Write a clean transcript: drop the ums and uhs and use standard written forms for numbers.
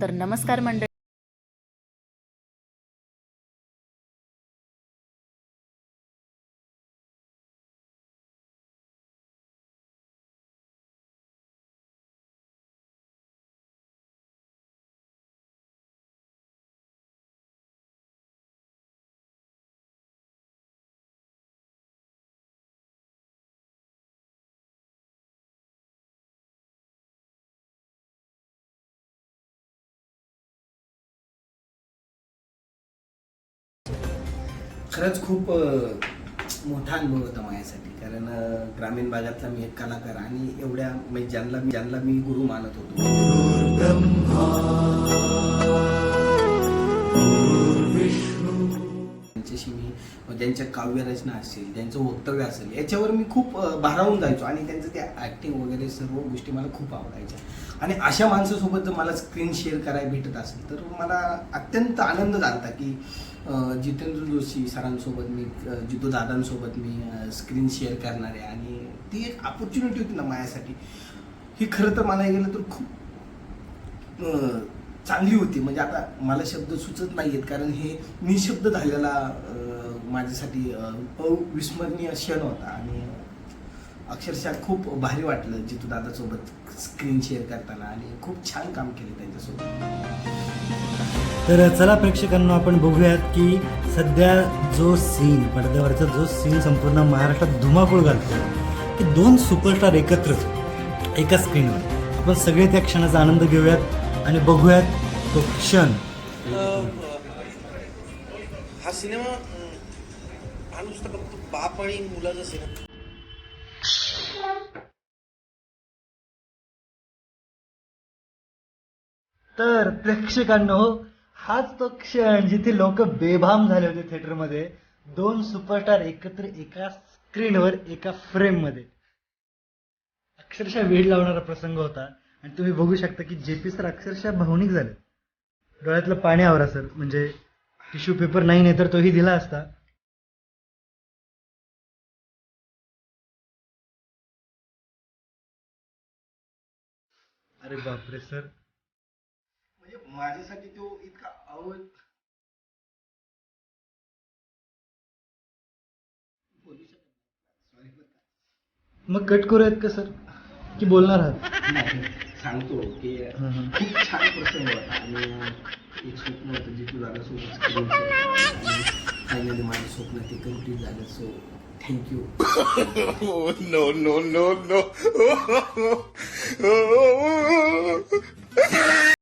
तर नमस्कार मंडळी. खरंच खूप मोठा अनुभव होता माझ्यासाठी, कारण ग्रामीण भागातला मी एक कलाकार आणि एवढ्या म्हणजे ज्यांना मी गुरु मानत होतो, त्यांच्याशी मी ज्यांच्या काव्यरचना असेल, त्यांचं वक्तव्य असेल, याच्यावर मी खूप भारावून जायचो आणि त्यांचं त्या ॲक्टिंग वगैरे सर्व गोष्टी मला खूप आवडायच्या. आणि अशा माणसासोबत जर मला स्क्रीन शेअर करायला भेटत असेल तर मला अत्यंत आनंद झाला की जितेंद्र जोशी सरांसोबत मी, जितू दादांसोबत मी स्क्रीन शेअर करणार आहे. आणि ती एक ऑपॉर्च्युनिटी होती ना माझ्यासाठी, ही खरं तर मला गेलं तर खूप चांगली होती. म्हणजे आता मला शब्द सुचत नाही आहेत, कारण हे निशब्द झालेला माझ्यासाठी अविस्मरणीय क्षण होता. आणि अक्षरशः खूप भारी वाटलं जितू दादासोबत स्क्रीन शेअर करताना, आणि खूप छान काम केलं त्यांच्यासोबत. तर चला प्रेक्षकांना आपण बघूयात की सध्या जो सीन, पडद्यावरचा जो सीन संपूर्ण महाराष्ट्रात धुमाकूळ घालतो, की दोन सुपरस्टार एकत्र एका स्क्रीनवर. आपण सगळे त्या क्षणाचा आनंद घेऊयात आणि बघूयात तो क्षण. हा सिनेमा हा नुसतं फक्त बाप आणि मुलाचा सिनेमा. तर प्रेक्षकांनो, हाच तो क्षण जिथे लोक बेभाम झाले होते थिएटरमध्ये. दोन सुपरस्टार एकत्र एका स्क्रीनवर, एका फ्रेम मध्ये. अक्षरशः वेळ लावणारा प्रसंग होता. आणि तुम्ही बघू शकता की जेपी सर अक्षरशः भावनिक झाले. डोळ्यातलं पाणी आवरा सर, म्हणजे टिश्यू पेपर नाही तर तोही दिला असता. अरे बापरे सर, म्हणजे माझ्यासाठी तो इतका मग कट करूयात का सर, की बोलणार आहात? नाही, सांगतो की खूप छान प्रसंग होता. आणि एक स्वप्न होतं जितू दादासोबत स्क्रीन आणि फायनली माझं स्वप्न ते कम्प्लीट झालं. So thank you. No no no no